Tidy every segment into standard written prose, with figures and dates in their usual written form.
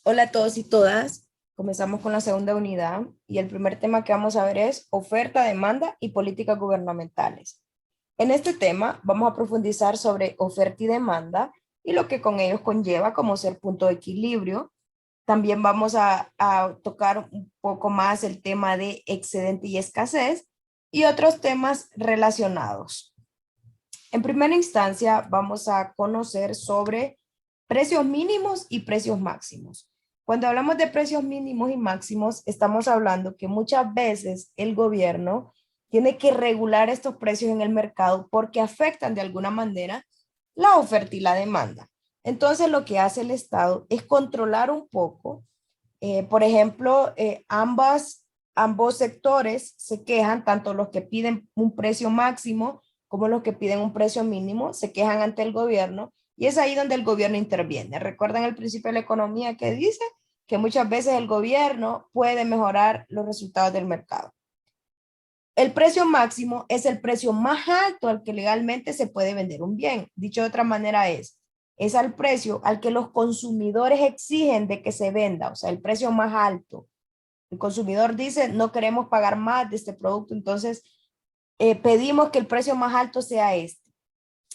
Hola a todos y todas. Comenzamos con la segunda unidad y el primer tema que vamos a ver es oferta, demanda y políticas gubernamentales. En este tema vamos a profundizar sobre oferta y demanda y lo que con ellos conlleva como ser punto de equilibrio. También vamos a tocar un poco más el tema de excedente y escasez y otros temas relacionados. En primera instancia, vamos a conocer sobre precios mínimos y precios máximos. Cuando hablamos de precios mínimos y máximos, estamos hablando que muchas veces el gobierno tiene que regular estos precios en el mercado porque afectan de alguna manera la oferta y la demanda. Entonces, lo que hace el Estado es controlar un poco. Por ejemplo, ambos sectores se quejan, tanto los que piden un precio máximo como los que piden un precio mínimo, se quejan ante el gobierno y es ahí donde el gobierno interviene. ¿Recuerdan el principio de la economía que dice que muchas veces el gobierno puede mejorar los resultados del mercado? El precio máximo es el precio más alto al que legalmente se puede vender un bien. Dicho de otra manera es al precio al que los consumidores exigen de que se venda, o sea, el precio más alto. El consumidor dice, no queremos pagar más de este producto, entonces pedimos que el precio más alto sea este.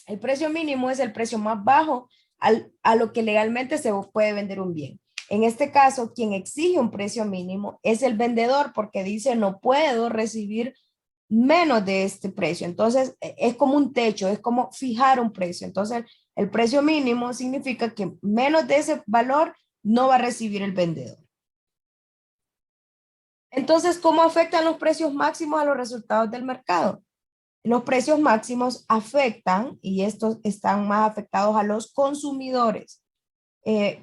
El precio mínimo es el precio más bajo a lo que legalmente se puede vender un bien. En este caso, quien exige un precio mínimo es el vendedor porque dice, no puedo recibir menos de este precio. Entonces, es como un techo, es como fijar un precio. Entonces, el precio mínimo significa que menos de ese valor no va a recibir el vendedor. Entonces, ¿cómo afectan los precios máximos a los resultados del mercado? Los precios máximos afectan, y estos están más afectados a los consumidores.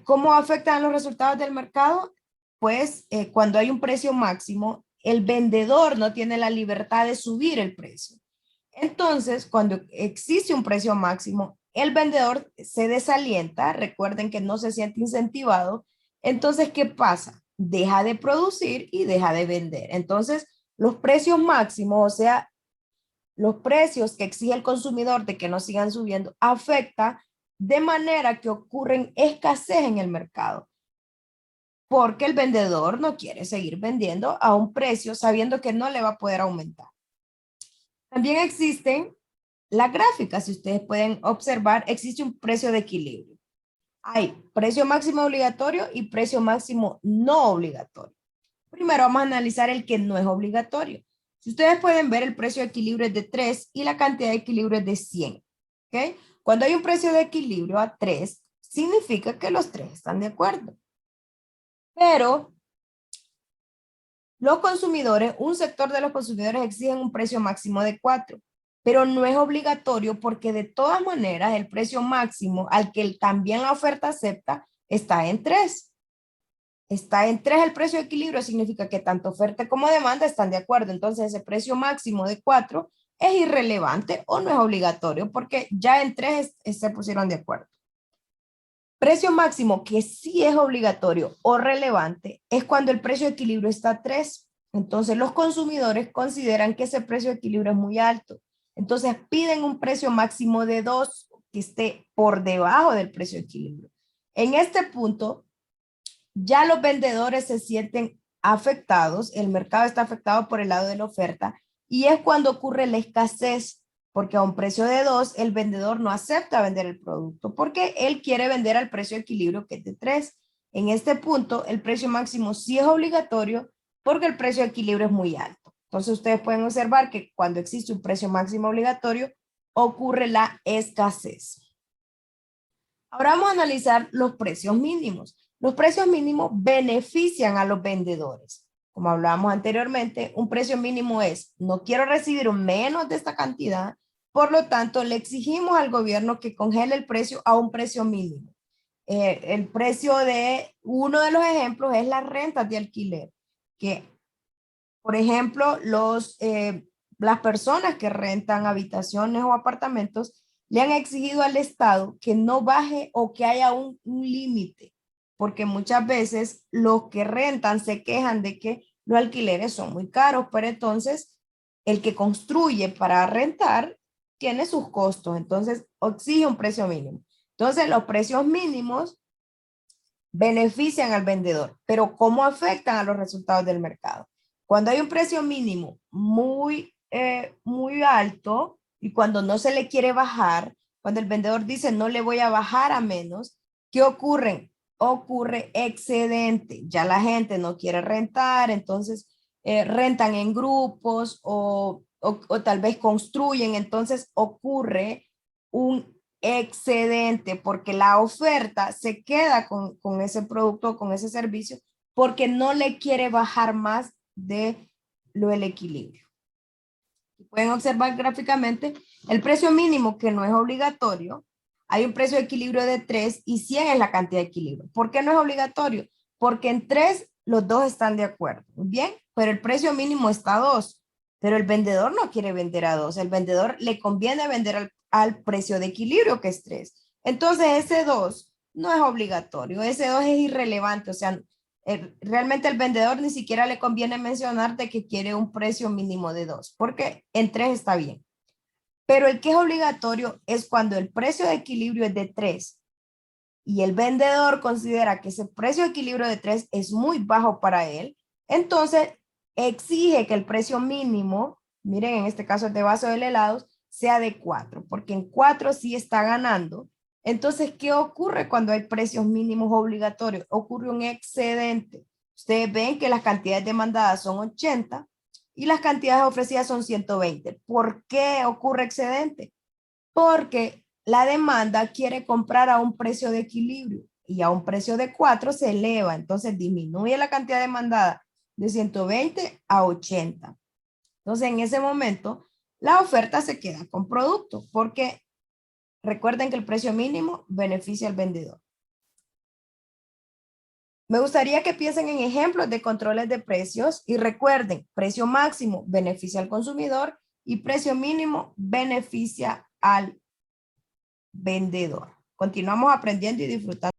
¿Cómo afectan los resultados del mercado? Pues cuando hay un precio máximo, el vendedor no tiene la libertad de subir el precio. Entonces, cuando existe un precio máximo, el vendedor se desalienta, recuerden que no se siente incentivado. Entonces, ¿qué pasa? Deja de producir y deja de vender. Entonces, los precios máximos, o sea, los precios que exige el consumidor de que no sigan subiendo, afecta de manera que ocurren escasez en el mercado, porque el vendedor no quiere seguir vendiendo a un precio sabiendo que no le va a poder aumentar. También existen las gráficas, si ustedes pueden observar, existe un precio de equilibrio. Hay precio máximo obligatorio y precio máximo no obligatorio. Primero vamos a analizar el que no es obligatorio. Si ustedes pueden ver, el precio de equilibrio es de 3 y la cantidad de equilibrio es de 100. ¿Okay? Cuando hay un precio de equilibrio a 3, significa que los tres están de acuerdo. Pero los consumidores, un sector de los consumidores exigen un precio máximo de 4, pero no es obligatorio porque de todas maneras el precio máximo al que también la oferta acepta está en 3. Está en 3 el precio de equilibrio, significa que tanto oferta como demanda están de acuerdo. Entonces ese precio máximo de 4 es irrelevante o no es obligatorio porque ya en 3 se pusieron de acuerdo. Precio máximo que sí es obligatorio o relevante es cuando el precio de equilibrio está a 3. Entonces los consumidores consideran que ese precio de equilibrio es muy alto. Entonces piden un precio máximo de 2 que esté por debajo del precio de equilibrio. En este punto, ya los vendedores se sienten afectados, el mercado está afectado por el lado de la oferta y es cuando ocurre la escasez, porque a un precio de 2 el vendedor no acepta vender el producto porque él quiere vender al precio de equilibrio que es de 3. En este punto, el precio máximo sí es obligatorio porque el precio de equilibrio es muy alto. Entonces ustedes pueden observar que cuando existe un precio máximo obligatorio, ocurre la escasez. Ahora vamos a analizar los precios mínimos. Los precios mínimos benefician a los vendedores. Como hablábamos anteriormente, un precio mínimo es, no quiero recibir menos de esta cantidad, por lo tanto, le exigimos al gobierno que congele el precio a un precio mínimo. El precio de uno de los ejemplos es las rentas de alquiler, que, por ejemplo, las personas que rentan habitaciones o apartamentos le han exigido al Estado que no baje o que haya un límite, porque muchas veces los que rentan se quejan de que los alquileres son muy caros, pero entonces el que construye para rentar tiene sus costos, entonces exige un precio mínimo. Entonces los precios mínimos benefician al vendedor, pero ¿cómo afectan a los resultados del mercado? Cuando hay un precio mínimo muy alto y cuando no se le quiere bajar, cuando el vendedor dice no le voy a bajar a menos, ¿qué ocurre? Ocurre excedente. Ya la gente no quiere rentar, entonces rentan en grupos o tal vez construyen, entonces ocurre un excedente porque la oferta se queda con ese producto, con ese servicio, porque no le quiere bajar más de lo del equilibrio. Pueden observar gráficamente el precio mínimo que no es obligatorio. Hay un precio de equilibrio de 3 y 100 es la cantidad de equilibrio. ¿Por qué no es obligatorio? Porque en 3 los dos están de acuerdo. Bien, pero el precio mínimo está a 2. Pero el vendedor no quiere vender a 2. El vendedor le conviene vender al precio de equilibrio que es 3. Entonces ese 2 no es obligatorio. Ese 2 es irrelevante. O sea, realmente al vendedor ni siquiera le conviene mencionar de que quiere un precio mínimo de 2, porque en 3 está bien. Pero el que es obligatorio es cuando el precio de equilibrio es de 3 y el vendedor considera que ese precio de equilibrio de 3 es muy bajo para él, entonces exige que el precio mínimo, miren, en este caso el de vaso de helados, sea de 4, porque en 4 sí está ganando. Entonces, ¿qué ocurre cuando hay precios mínimos obligatorios? Ocurre un excedente. Ustedes ven que las cantidades demandadas son 80 y las cantidades ofrecidas son 120. ¿Por qué ocurre excedente? Porque la demanda quiere comprar a un precio de equilibrio y a un precio de 4 se eleva, entonces disminuye la cantidad demandada de 120 a 80. Entonces, en ese momento, la oferta se queda con producto porque recuerden que el precio mínimo beneficia al vendedor. Me gustaría que piensen en ejemplos de controles de precios y recuerden, precio máximo beneficia al consumidor y precio mínimo beneficia al vendedor. Continuamos aprendiendo y disfrutando.